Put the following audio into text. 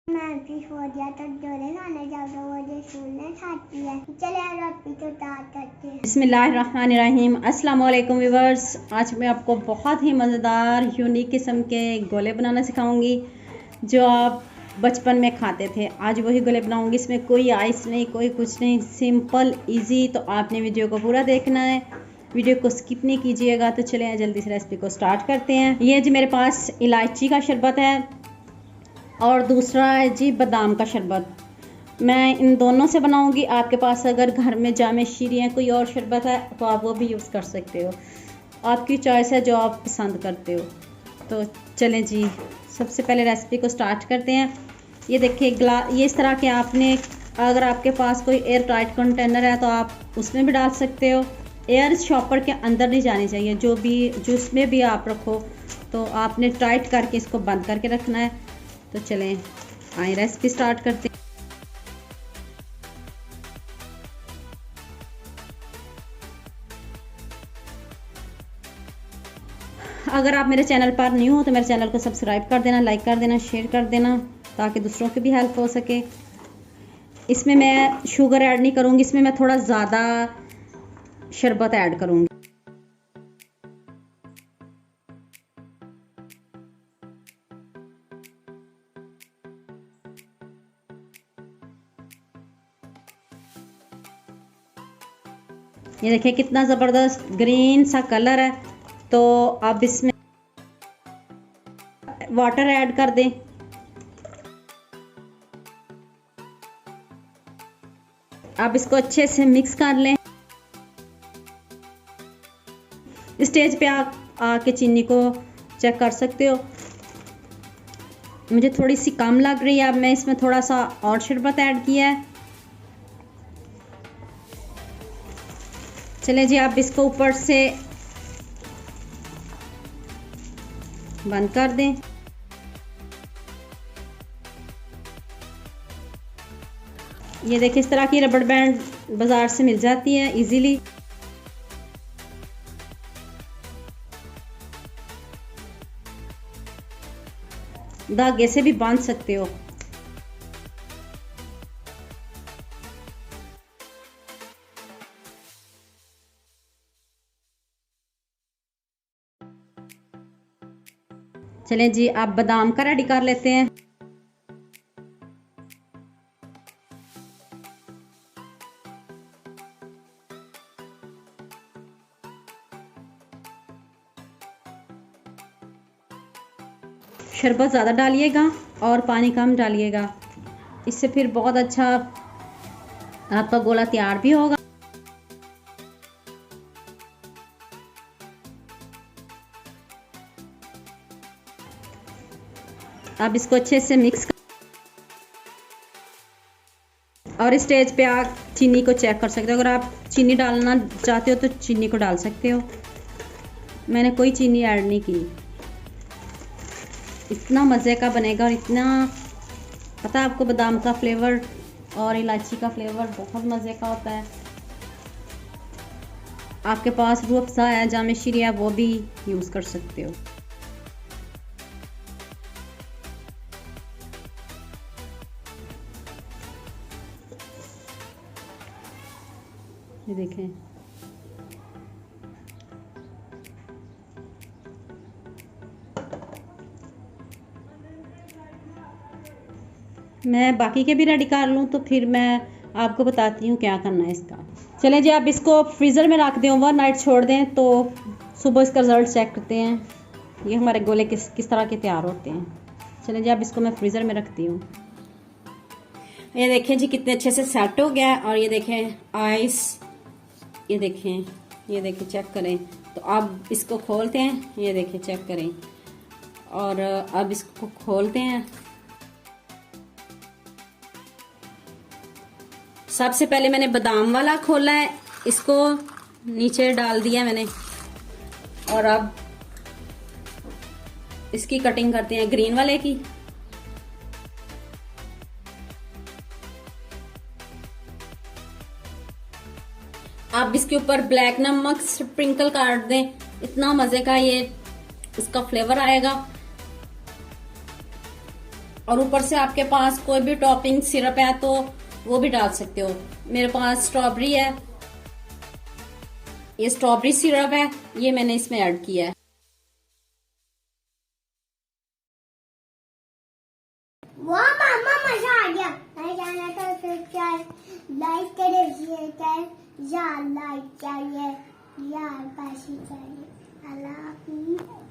मैं भी हो गया तो जोड़े खाने जाओगे वो सुनने खाती है। चले रबी तो दांत करते हैं। बिस्मिल्लाहिर्रहमानिर्रहीम। अस्सलाम वालेकुम व्यूअर्स। आज मैं आपको बहुत ही मज़ेदार यूनिक किस्म के गोले बनाना सिखाऊंगी जो आप बचपन में खाते थे। आज वही गोले बनाऊंगी। इसमें कोई आइस नहीं, कोई कुछ नहीं, सिंपल इजी। तो आपने वीडियो को पूरा देखना है, वीडियो को स्किप नहीं कीजिएगा। तो चलिए जल्दी से रेसिपी को स्टार्ट करते हैं। ये जी मेरे पास इलायची का शरबत है और दूसरा है जी बादाम का शरबत। मैं इन दोनों से बनाऊंगी। आपके पास अगर घर में जामे शीरी है, कोई और शरबत है तो आप वो भी यूज़ कर सकते हो। आपकी चॉइस है जो आप पसंद करते हो। तो चलें जी, सबसे पहले रेसिपी को स्टार्ट करते हैं। ये देखिए ये इस तरह के आपने, अगर आपके पास कोई एयर टाइट कंटेनर है तो आप उसमें भी डाल सकते हो। एयर शॉपर के अंदर नहीं जानी चाहिए, जिसमें भी आप रखो तो आपने टाइट करके इसको बंद करके रखना है। तो चलें आए रेसिपी स्टार्ट करते हैं। अगर आप मेरे चैनल पर न्यू हो तो मेरे चैनल को सब्सक्राइब कर देना, लाइक कर देना, शेयर कर देना ताकि दूसरों की भी हेल्प हो सके। इसमें मैं शुगर ऐड नहीं करूँगी, इसमें मैं थोड़ा ज़्यादा शरबत ऐड करूँगी। ये देखिए कितना ज़बरदस्त ग्रीन सा कलर है। तो अब इसमें वाटर ऐड कर दें। अब इसको अच्छे से मिक्स कर लें। स्टेज पे आके चीनी को चेक कर सकते हो। मुझे थोड़ी सी कम लग रही है, अब मैं इसमें थोड़ा सा और शरबत ऐड किया है। चले जी, आप इसको ऊपर से बंद कर दें। ये देखिए इस तरह की रबड़ बैंड बाजार से मिल जाती है इजीली। धागे से भी बांध सकते हो। चलें जी, आप बादाम का रेडी कर लेते हैं। शरबत ज़्यादा डालिएगा और पानी कम डालिएगा, इससे फिर बहुत अच्छा आपका गोला तैयार भी होगा। अब इसको अच्छे से मिक्स कर, और इस स्टेज पे आप चीनी को चेक कर सकते हो। अगर आप चीनी डालना चाहते हो तो चीनी को डाल सकते हो। मैंने कोई चीनी ऐड नहीं की। इतना मज़े का बनेगा और इतना, पता है आपको, बादाम का फ्लेवर और इलायची का फ्लेवर बहुत मज़े का होता है। आपके पास रूह अफ़ज़ा है, जामे शीरी है, वो भी यूज़ कर सकते हो। ये देखें, मैं बाकी के भी रेडी कर लूँ तो फिर मैं आपको बताती हूँ क्या करना है इसका। चलें जी, आप इसको फ्रीज़र में रख दें, ओवरनाइट छोड़ दें तो सुबह इसका रिज़ल्ट चेक करते हैं ये हमारे गोले किस तरह के तैयार होते हैं। चलें जी, आप इसको मैं फ्रीज़र में रखती हूँ। ये देखें जी कितने अच्छे से सेट हो गया। और ये देखें आइस, ये देखें चेक करें। तो अब इसको खोलते हैं, ये देखें चेक करें। और अब इसको खोलते हैं। सबसे पहले मैंने बादाम वाला खोला है, इसको नीचे डाल दिया मैंने। और अब इसकी कटिंग करते हैं ग्रीन वाले की। आप इसके ऊपर ब्लैक नमक स्प्रिंकल कर दें, इतना मजे का ये इसका फ्लेवर आएगा। और ऊपर से आपके पास कोई भी टॉपिंग सिरप है तो वो भी डाल सकते हो। मेरे पास स्ट्रॉबेरी है, ये स्ट्रॉबेरी सिरप है, ये मैंने इसमें ऐड किया है। वाह मामा मजा आ गया। नहीं जाना तो सब्सक्राइब लाइक करे, शेयर करे, या लाइक चाहिए या पैसे चाहिए। अल्लाह हाफिज़।